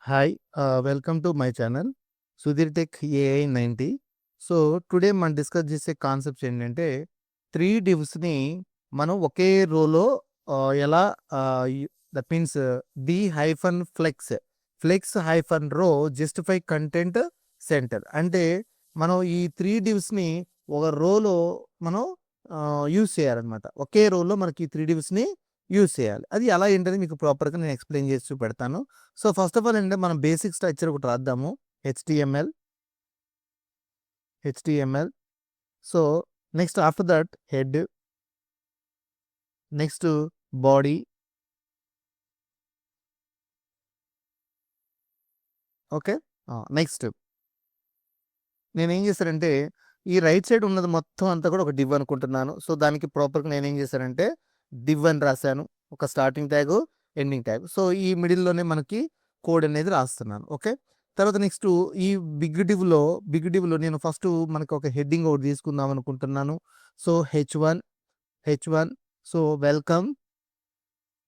Hi! Welcome to my channel Sudheer tech AI 90. So, today మనం discuss చేసే concepts ఏంటంటే, 3 డివ్స్‌ని మనం ఒకే రోలో ఎలా that means d hyphen flex, flex hyphen row justify content center. అంటే మనం ఈ 3 డివ్స్‌ని ఒక రోలో మనం యూజ్ చేయాలనమాట. ఒకే రోలో మనకి 3 డివ్స్‌ని యూజ్ చేయాలి. అది ఎలా ఏంటని మీకు ప్రాపర్‌గా నేను ఎక్స్‌ప్లెయిన్ చేసి చూపెడతాను. సో, ఫస్ట్ ఆఫ్ ఆల్ ఏంటంటే మనం బేసిక్ స్ట్రక్చర్ ఒకటి రాద్దాము. HTML. So, next after that head, next body. Okay. Next నేనేం చేశానంటే, ఈ రైట్ సైడ్ ఉన్నది మొత్తం అంతా కూడా ఒక డివ్ అనుకుంటున్నాను. సో, దానికి ప్రాపర్‌గా నేనేం చేశానంటే, డివ్ అని రాశాను. ఒక starting tag, ending tag. So, ఈ మిడిల్‌లోనే మనకి కోడ్ అనేది రాస్తున్నాను. ఓకే. తర్వాత నెక్స్టు ఈ బిగ్ డివ్‌లో నేను ఫస్టు మనకి ఒక హెడ్డింగ్ ఒకటి తీసుకుందాం అనుకుంటున్నాను. So, H1. So,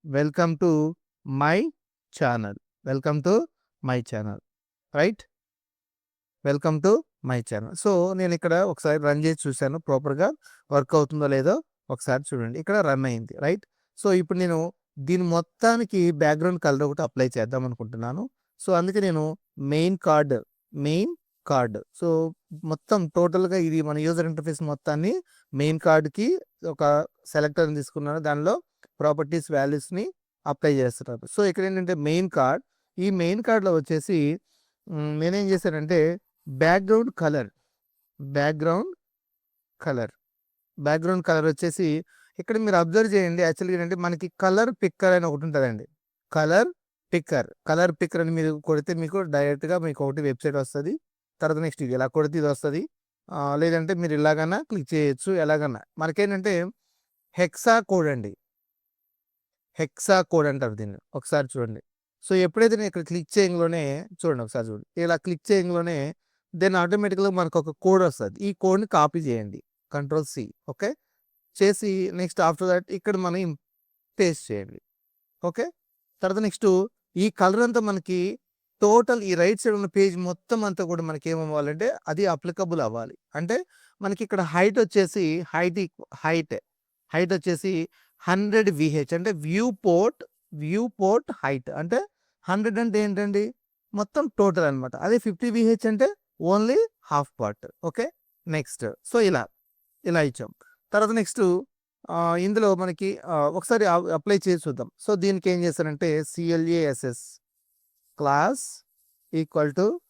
welcome to my channel. Welcome to my channel. Right? Welcome to my channel. So, నేనిక్కడ ఒకసారి రన్ చేసి చూసాను ప్రాపర్‌గా వర్క్ అవుతుందో లేదో ఒకసారి చూడండి. ఇక్కడ రన్ అయింది. రైట్? సో, ఇప్పుడు నేను దీని మొత్తానికి బ్యాక్‌గ్రౌండ్ కలర్ ఒకటి అప్లై చేద్దాం అనుకుంటున్నాను. సో, అందుకే నేను మెయిన్ కార్డ్. సో, మొత్తం టోటల్‌గా ఇది మన యూజర్ ఇంటర్‌ఫేస్ మొత్తాన్ని మెయిన్ కార్డ్‌కి ఒక సెలెక్టర్‌ని తీసుకున్నాను. దానిలో ప్రాపర్టీస్ వాల్యూస్‌ని అప్లై చేస్తున్నాను. సో, ఇక్కడేంటంటే మెయిన్ కార్డ్. ఈ మెయిన్ కార్డ్‌లో వచ్చేసి నేనేం చేశానంటే background colour, background colour, background colour వచ్చేసి ఇక్కడ మీరు అబ్జర్వ్ చేయండి. యాక్చువల్‌గా ఏంటంటే మనకి కలర్ పిక్కర్ అని ఒకటి ఉంటదండి. కలర్ పిక్కర్ అని మీరు కొడితే మీకు డైరెక్ట్‌గా మీకు ఒకటి వెబ్‌సైట్ వస్తది. తర్వాత నెక్స్ట్ ఇది ఇలా కొడితే ఇది వస్తది. లేదంటే మీరు ఇలాగన్నా క్లిక్ చేయొచ్చు. ఎలాగన్నా. మనకేంటంటే హెక్సా కోడ్ అండి. హెక్సా కోడ్ అంటారు దీన్ని. ఒకసారి చూడండి. సో, ఎప్పుడైతే నేను ఇక్కడ క్లిక్ చేయంగానే చూడండి ఒకసారి చూడండి. ఇలా క్లిక్ చేయంగానే దెన్ ఆటోమేటిక్‌గా మనకొక కోడ్ వస్తది. ఈ కోడ్‌ని కాపీ చేయండి. Control C. ఓకే. చేసి నెక్స్ట్ ఆఫ్టర్ దట్ ఇక్కడ మనం పేస్ట్ చేయండి. ఓకే. తర్వాత నెక్స్టు ఈ కలర్ అంతా మనకి టోటల్ ఈ రైట్ సైడ్ ఉన్న పేజ్ మొత్తం అంతా కూడా మనకేమవ్వాలంటే అది అప్లికబుల్ అవ్వాలి. అంటే మనకిక్కడ హైట్ వచ్చేసి హైట్ హైట్ వచ్చేసి 100 వీహెచ్ అంటే వ్యూ పోర్ట్ హైట్ అంటే 100 అంటే ఏంటండి? మొత్తం టోటల్ అనమాట. అదే 50 వీహెచ్ అంటే only half part. Okay. Next. So, ఇలా ఇచ్చాం. తర్వాత నెక్స్టు ఇందులో మనకి ఒకసారి అప్లై చేసి చూద్దాం. సో, దీనికి ఏం చేశానంటే CLASS class equal to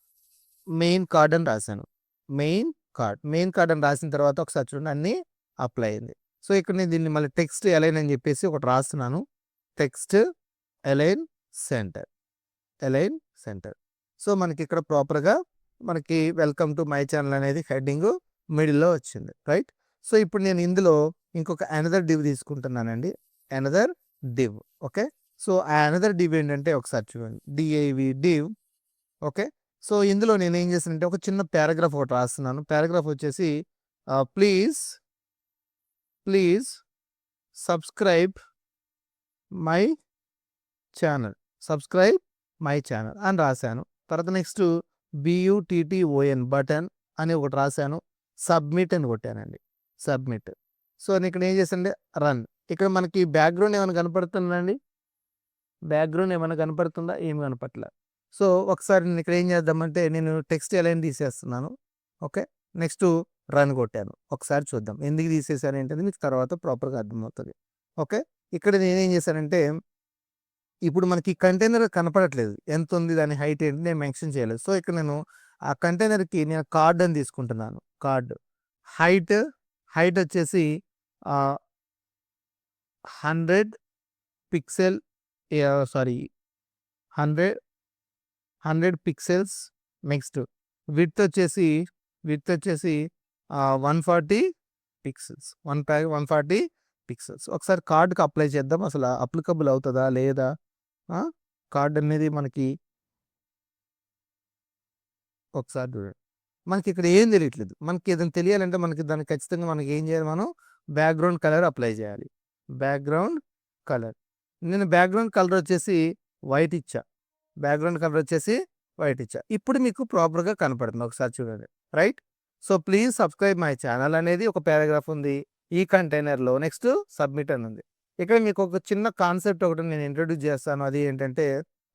main card అని రాశాను. మెయిన్ కార్డ్ అని రాసిన తర్వాత ఒకసారి చూడండి అన్నీ అప్లై అయింది. సో, ఇక్కడ నేను దీన్ని మళ్ళీ టెక్స్ట్ అలైన్ అని చెప్పేసి ఒకటి రాస్తున్నాను. Text align centre, align centre. So, మనకిక్కడ ప్రాపర్‌గా మనకి వెల్కమ్ టు మై ఛానల్ అనేది హెడ్డింగు మిడిల్‌లో వచ్చింది. రైట్? సో, ఇప్పుడు నేను ఇందులో ఇంకొక అనదర్ డివ్ తీసుకుంటున్నానండి. Another div. ఓకే. సో, ఆ అనదర్ డివ్ ఏంటంటే ఒకసారి చూడండి. డివ్. ఓకే. సో, ఇందులో నేనేం చేశానంటే ఒక చిన్న పారాగ్రాఫ్ ఒకటి రాస్తున్నాను. పారాగ్రాఫ్ వచ్చేసి please subscribe my channel. Subscribe my channel అని రాశాను. తర్వాత నెక్స్టు బటన్ అని ఒకటి రాశాను. సబ్మిట్ అని కొట్టానండి. సబ్మిట్. సో, నేనిక్కడ ఏం చేశానంటే రన్. ఇక్కడ మనకి బ్యాక్‌గ్రౌండ్ ఏమైనా కనపడుతుందండి? బ్యాక్‌గ్రౌండ్ ఏమైనా కనపడుతుందా? ఏమి కనపట్ల. సో, ఒకసారి నేనిక్కడ ఏం చేద్దామంటే నేను టెక్స్ట్ అలైన్ తీసేస్తున్నాను. ఓకే. నెక్స్టు రన్ కొట్టాను. ఒకసారి చూద్దాం. ఎందుకు తీసేసాను ఏంటనేది మీకు తర్వాత ప్రాపర్‌గా అర్థమవుతది. ఓకే. ఇక్కడ నేనేం చేశానంటే ఇప్పుడు మనకి కంటైనర్ కనపడట్లేదు. ఎంతుంది దాని హైట్ ఏంటి నేను మెన్షన్ చేయలేదు. సో, ఇక్కడ నేను ఆ కంటైనర్‌కి నేను కార్డ్ అని తీసుకుంటున్నాను. కార్డ్. హైట్, హైట్ వచ్చేసి ఆహ్, 100 pixel sorry 100, 100 pixels. Next width వచ్చేసి 140 పిక్సెల్స్. 140 పిక్సెల్స్. ఒకసారి కార్డ్‌కి అప్లై చేద్దాం. అసలు అప్లికబుల్ అవుతదా? లేదా? ఆ! కార్డ్ అనేది మనకి ఒకసారి చూడండి. మనకిక్కడ ఏం తెలియట్లేదు. మనకి ఏదైనా తెలియాలంటే మనకి దానికి ఖచ్చితంగా మనకి ఏం చేయాలి మనం బ్యాక్‌గ్రౌండ్ కలర్ అప్లై చేయాలి. Background colour. నేను బ్యాక్‌గ్రౌండ్ కలర్ వచ్చేసి వైట్ ఇచ్చా. బ్యాక్గ్రౌండ్ కలర్ వచ్చేసి వైట్ ఇచ్చా. ఇప్పుడు మీకు ప్రాపర్గా కనపడుతుంది, ఒకసారి చూడండి. Right. So please subscribe my channel అనేది ఒక పారాగ్రాఫ్ ఉంది ఈ కంటైనర్లో. నెక్స్ట్ సబ్మిట్ అని ఉంది. ఇక్కడ మీకు ఒక చిన్న కాన్సెప్ట్ ఒకటి నేను ఇంట్రడ్యూస్ చేస్తాను. అది ఏంటంటే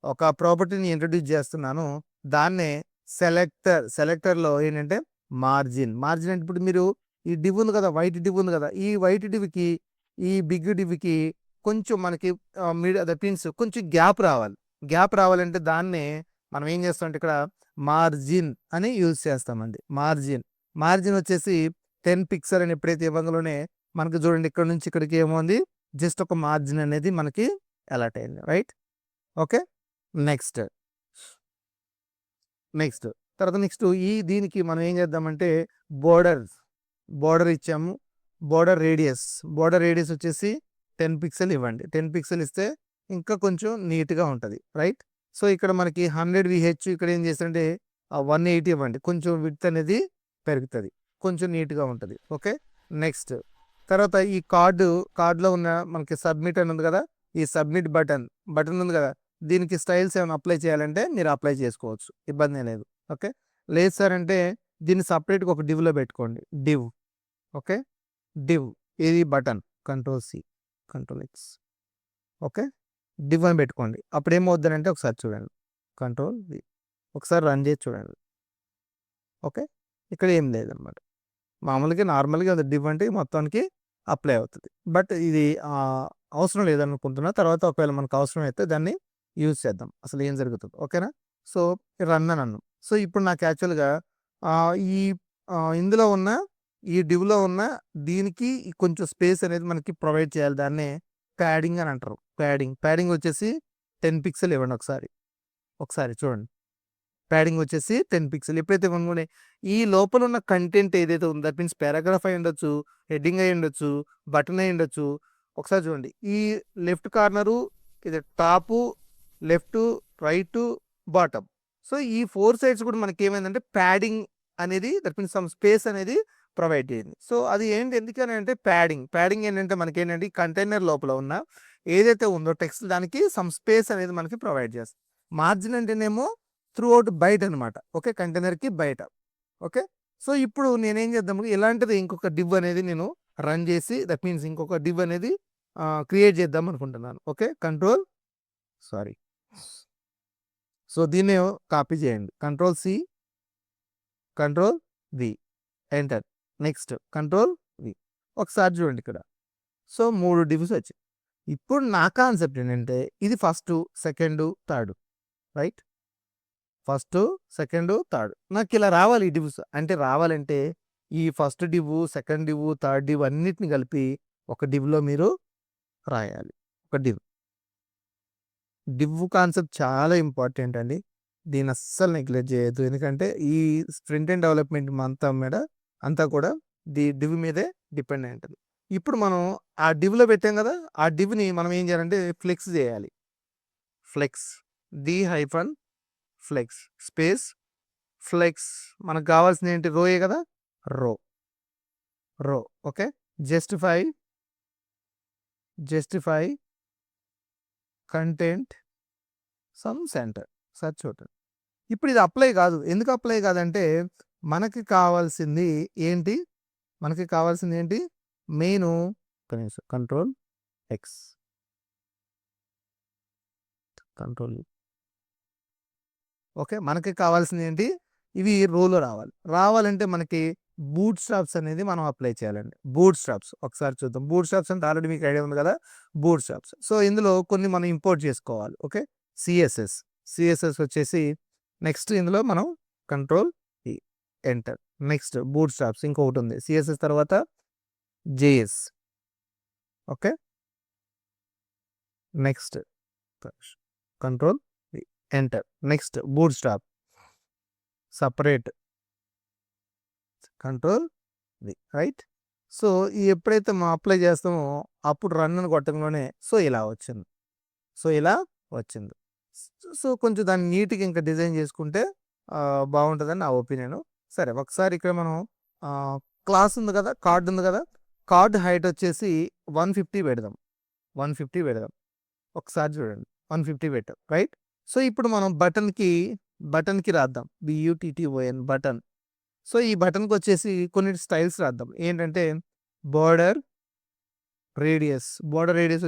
ఒక ప్రాపర్టీని ఇంట్రడ్యూస్ చేస్తున్నాను. దాన్నే సెలెక్టర్లో ఏంటంటే మార్జిన్ అంటే ఇప్పుడు మీరు ఈ డివ్ ఉంది కదా, వైట్ డివ్ ఉంది కదా, ఈ వైట్ డివ్కి ఈ బిగ్ డివ్కి కొంచెం మనకి దట్ మీన్స్ కొంచెం గ్యాప్ రావాలి. గ్యాప్ రావాలంటే దాన్నే మనం ఏం చేస్తామంటే ఇక్కడ మార్జిన్ అని యూజ్ చేస్తామండి. మార్జిన్ వచ్చేసి 10 పిక్సెల్ అని ఎప్పుడైతే ఇవ్వగలనే మనకి చూడండి, ఇక్కడ నుంచి ఇక్కడికి ఏమోంది, జస్ట్ ఒక మార్జిన్ అనేది మనకి అలర్ట్ అయింది. రైట్. ఓకే. నెక్స్ట్ తర్వాత ఈ దీనికి మనం ఏం చేద్దామంటే బోర్డర్ ఇచ్చాము. బోర్డర్ రేడియస్ వచ్చేసి 10 పిక్సెల్ ఇవ్వండి. 10 పిక్సెల్ ఇస్తే ఇంకా కొంచెం నీట్గా ఉంటుంది. రైట్. సో ఇక్కడ మనకి 100 VH ఇక్కడ ఏం చేస్తుంటే 180 ఇవ్వండి. కొంచెం విడ్త్ అనేది పెరుగుతుంది, కొంచెం నీట్గా ఉంటుంది. ఓకే. నెక్స్ట్ తర్వాత ఈ కార్డులో ఉన్న మనకి సబ్మిట్ అని ఉంది కదా, ఈ సబ్మిట్ బటన్ ఉంది కదా, దీనికి స్టైల్స్ ఏమైనా అప్లై చేయాలంటే మీరు అప్లై చేసుకోవచ్చు, ఇబ్బంది లేదు. ఓకే. లేదు సార్ అంటే దీన్ని సపరేట్గా ఒక డివ్లో పెట్టుకోండి. డివ్. ఓకే. డివ్ ఇది button Ctrl+C Ctrl+X. Okay. Div అని పెట్టుకోండి. అప్పుడు ఏమవుతుందంటే ఒకసారి చూడండి, Ctrl+V, ఒకసారి రన్ చేసి చూడండి. ఓకే. ఇక్కడ ఏం లేదనమాట, మామూలుగా నార్మల్గా డివ్ అంటే మొత్తానికి అప్లై అవుతుంది. బట్ ఇది అవసరం లేదనుకుంటున్నా. తర్వాత ఒకవేళ మనకు అవసరం అయితే దాన్ని యూజ్ చేద్దాం, అసలు ఏం జరుగుతుంది. ఓకేనా. సో రన్ అని అన్నాను. సో ఇప్పుడు నాకు యాక్చువల్గా ఈ ఇందులో ఉన్న ఈ డివ్లో ఉన్న దీనికి కొంచెం స్పేస్ అనేది మనకి ప్రొవైడ్ చేయాలి. దాన్నే ప్యాడింగ్ అని అంటారు. ప్యాడింగ్ వచ్చేసి 10 పిక్సెల్ ఇవ్వండి. ఒకసారి చూడండి, ప్యాడింగ్ వచ్చేసి 10 పిక్సెల్. ఎప్పుడైతే మనకు ఈ లోపల ఉన్న కంటెంట్ ఏదైతే ఉందో, దట్ మీన్స్ పారాగ్రాఫ్ అయి ఉండొచ్చు, హెడ్డింగ్ అయి ఉండొచ్చు, బటన్ అయి ఉండొచ్చు. ఒకసారి చూడండి, ఈ లెఫ్ట్ కార్నరు, ఇది top, left, right, bottom. So ఈ 4 సైడ్స్ కూడా మనకి ఏమైందంటే ప్యాడింగ్ అనేది, దట్ మీన్స్ సమ్ స్పేస్ అనేది ప్రొవైడ్ చేయండి. సో అది ఏంటి, ఎందుకని అంటే ప్యాడింగ్ ఏంటంటే మనకి ఏంటంటే కంటైనర్ లోపల ఉన్న ఏదైతే ఉందో టెక్స్ట్, దానికి సమ్ స్పేస్ అనేది మనకి ప్రొవైడ్ చేస్తుంది. మార్జిన్ అంటేనేమో త్రూ అవుట్ బయట అనమాట. ఓకే. కంటైనర్కి బయట. ఓకే. సో ఇప్పుడు నేనేం చేద్దాము, ఇలాంటిది ఇంకొక డివ్ అనేది నేను రన్ చేసి, దట్ మీన్స్ ఇంకొక డివ్ అనేది క్రియేట్ చేద్దాం అనుకుంటున్నాను. ఓకే. సో దీన్ని కాపీ చేయండి, Ctrl+C Ctrl+V, enter. Next Ctrl+V. ఒకసారి చూడండి ఇక్కడ. సో 3 డివ్స్ వచ్చాయి. ఇప్పుడు నా కాన్సెప్ట్ ఏంటంటే ఇది first, second, third. Right. First, second, third నాకు ఇలా రావాలి. ఈ డివ్స్ అంటే రావాలంటే ఈ first div, second div, third div అన్నిటిని కలిపి ఒక డివ్లో మీరు రాయాలి. ఒక డివ్ కాన్సెప్ట్ చాలా ఇంపార్టెంట్ అండి. దీన్ని అస్సలు నెగ్లెక్ట్ చేయొద్దు. ఎందుకంటే ఈ ఫ్రంట్ ఎండ్ డెవలప్మెంట్ అంతా కూడా డివ్ మీదే డిపెండ్ అయి ఉంటుంది. ఇప్పుడు మనం ఆ డివ్లో పెట్టాం కదా, ఆ డివ్ని మనం ఏం చేయాలంటే ఫ్లెక్స్ చేయాలి. D-ఫ్లెక్స్ స్పేస్ ఫ్లెక్స్. మనకు కావాల్సింది ఏంటి, రోయే కదా, రో. Okay. Justify content some centre. Sir చూడండి, ఇప్పుడు ఇది అప్లై కాదు. ఎందుకు అప్లై కాదంటే మనకి కావాల్సింది ఏంటి, మెయిన్ Ctrl+X Ctrl+U. ఓకే. మనకి కావాల్సింది ఏంటి, ఇవి రోలో రావాలంటే మనకి బూట్ స్ట్రాప్స్ అనేది మనం అప్లై చేయాలండి. ఒకసారి చూద్దాం. బూట్ స్ట్రాప్స్ అంటే ఆల్రెడీ మీకు ఐడియా ఉంది కదా, బూట్ స్ట్రాప్స్. సో ఇందులో కొన్ని మనం ఇంపోర్ట్ చేసుకోవాలి. ఓకే. సిఎస్ఎస్ వచ్చేసి నెక్స్ట్ ఇందులో మనం Ctrl+E, enter. Next boot straps ఇంకొకటి ఉంది, సిఎస్ఎస్ తర్వాత JS. Okay. Next Ctrl+E, enter. Next boot strap separate Ctrl+V, right. So ఎప్పుడైతే మనం అప్లై చేస్తామో అప్పుడు రన్ అని కొట్టడంలోనే ఇలా వచ్చింది. సో కొంచెం దాన్ని నీట్గా ఇంకా డిజైన్ చేసుకుంటే బాగుంటుందని నా ఒపీనియన్. సరే, ఒకసారి ఇక్కడ మనం క్లాస్ ఉంది కదా, కార్డ్ హైట్ వచ్చేసి 150 పెడదాం. ఒకసారి చూడండి, 150 పెట్టాం. రైట్. సో ఇప్పుడు మనం బటన్కి రాద్దాం, BUTTON బటన్. సో ఈ బటన్కి వచ్చేసి కొన్ని స్టైల్స్ రాద్దాం. ఏంటంటే బోర్డర్ రేడియస్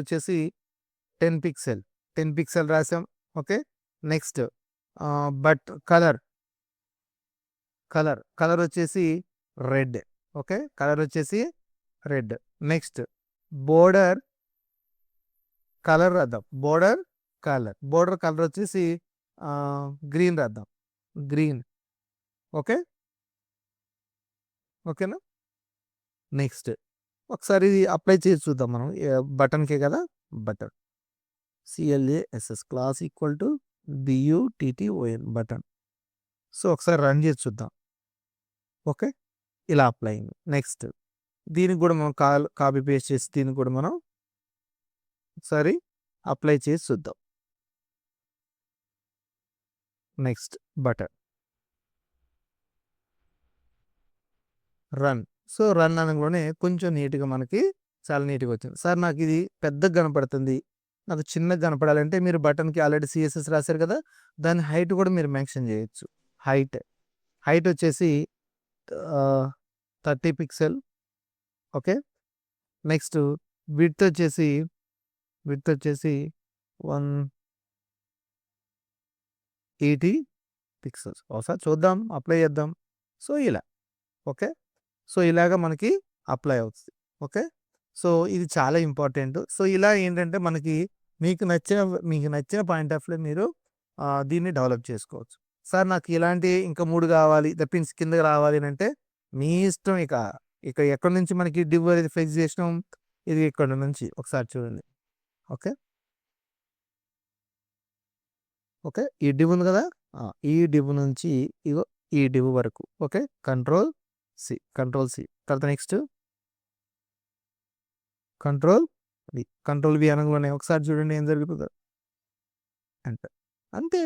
వచ్చేసి 10 పిక్సెల్ రాసాం. ఓకే, నెక్స్ట్ బట్ కలర్ వచ్చేసి రెడ్. ఓకే, కలర్ వచ్చేసి రెడ్. నెక్స్ట్ బోర్డర్ కలర్ రాద్దాం, బోర్డర్ కలర్ వచ్చేసి గ్రీన్ రాద్దాం, గ్రీన్. ఓకే, ఓకేనా. నెక్స్ట్ ఒకసారి ఇది అప్లై చేసి చూద్దాం మనం, బటన్కే కదా, button CLASS class equal to BUTTON button. So ఒకసారి రన్ చేసి చూద్దాం. ఓకే, ఇలా అప్లై అయింది. నెక్స్ట్ దీనికి కూడా మనం కాపీ పేస్ట్ చేసి దీనికి కూడా మనం ఒకసారి అప్లై చేసి చూద్దాం. Next button run. So run అనగానే కొంచెం నీట్గా మనకి చాలా నీట్గా వచ్చింది. సార్ నాకు ఇది పెద్దగా కనపడుతుంది, నాకు చిన్నగా కనపడాలంటే మీరు బటన్కి ఆల్రెడీ CSS రాశారు కదా, దాని హైట్ కూడా మీరు మెన్షన్ చేయొచ్చు. హైట్ వచ్చేసి 30 పిక్సెల్. ఓకే, నెక్స్ట్ విడ్త్ వచ్చేసి 180 పిక్సెల్స్. ఒకసారి చూద్దాం, అప్లై చేద్దాం. సో ఇలా. ఓకే, సో ఇలాగా మనకి అప్లై అవుతుంది. ఓకే, సో ఇది చాలా ఇంపార్టెంట్. సో ఇలా ఏంటంటే మనకి మీకు నచ్చిన పాయింట్ ఆఫ్ వ్యూ మీరు దీన్ని డెవలప్ చేసుకోవచ్చు. సార్ నాకు ఇలాంటి ఇంకా 3 కావాలి, పిన్స్ కిందకి రావాలి అని అంటే మీ ఇష్టం. ఇక ఎక్కడి నుంచి మనకి డివ్ అనేది ఫిక్స్ చేసినాం, ఇది ఇక్కడ నుంచి ఒకసారి చూడండి. ఓకే, ఈ డివ్ ఉంది కదా, ఈ డివ్ నుంచి ఇగో ఈ డివ్ వరకు. ఓకే, కంట్రోల్ సి తర్వాత నెక్స్ట్ కంట్రోల్ వి అనగానే ఒకసారి చూడండి ఏం జరుగుతుందో. అంతే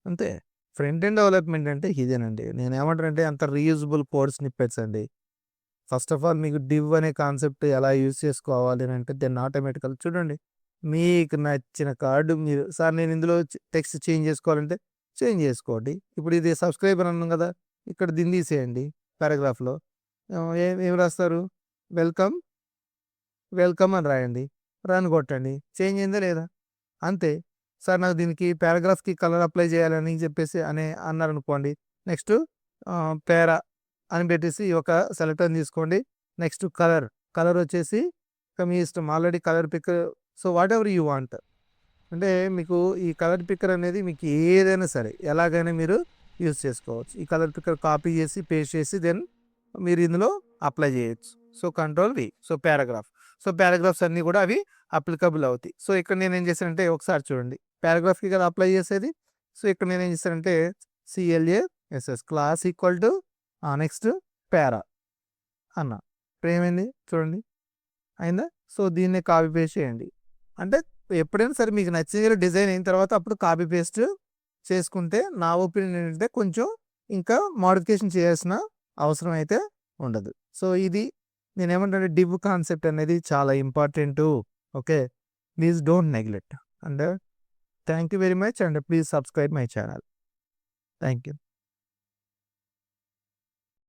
అంతే ఫ్రంట్ ఎండ్ డెవలప్మెంట్ అంటే ఇదేనండి. నేను ఏమంటానంటే అంత రీయూజబుల్ కోడ్ స్నిప్పెట్స్ అండి. ఫస్ట్ ఆఫ్ ఆల్ మీకు డివ్ అనే కాన్సెప్ట్ ఎలా యూజ్ చేసుకోవాలి అని అంటే దెన్ ఆటోమేటికల్ చూడండి, మీకు నచ్చిన కార్డు మీరు, సార్ నేను ఇందులో టెక్స్ట్ చేంజ్ చేసుకోవాలంటే చేంజ్ చేసుకోండి. ఇప్పుడు ఇది సబ్స్క్రైబర్ అన్నాం కదా, ఇక్కడ దీన్ని తీసేయండి. పారాగ్రాఫ్లో ఏం రాస్తారు, వెల్కమ్ అని రాయండి, రన్ కొట్టండి. చేంజ్ అయిందా లేదా, అంతే. సార్ నాకు దీనికి పారాగ్రాఫ్కి కలర్ అప్లై చేయాలని చెప్పేసి అన్నారనుకోండి, నెక్స్ట్ పేరా అని పెట్టేసి ఒక సెలెక్టర్ తీసుకోండి. నెక్స్ట్ కలర్ వచ్చేసి మీ ఇష్టం, already colour picker. So what ever you want, అంటే మీకు ఈ కలర్ పిక్కర్ అనేది మీకు ఏదైనా సరే ఎలాగైనా మీరు యూజ్ చేసుకోవచ్చు. ఈ కలర్ పిక్కర్ కాపీ చేసి పేస్ట్ చేసి దెన్ మీరు ఇందులో అప్లై చేయొచ్చు. So control V, so paragraphs అన్నీ కూడా అవి అప్లికబుల్ అవుతాయి. సో ఇక్కడ నేను ఏం చేశానంటే ఒకసారి చూడండి, పారాగ్రాఫ్కి కదా అప్లై చేసేది. సో ఇక్కడ నేను ఏం చేశానంటే CLASS class equal to next para అన్న. ఇప్పుడు ఏమైంది చూడండి, అయిందా. సో దీన్ని కాపీ పేస్ట్ చేయండి. అంటే ఎప్పుడైనా సరే మీకు నచ్చిన డిజైన్ అయిన తర్వాత అప్పుడు కాపీ పేస్ట్ చేసుకుంటే నా ఒపీనియన్ ఏంటంటే కొంచెం ఇంకా మోడిఫికేషన్ చేయాల్సిన అవసరం అయితే ఉండదు. సో ఇది నేనేమంటే డివ్ కాన్సెప్ట్ అనేది చాలా important. Okay, please don't neglect. And thank you very much, and please subscribe my channel. Thank you.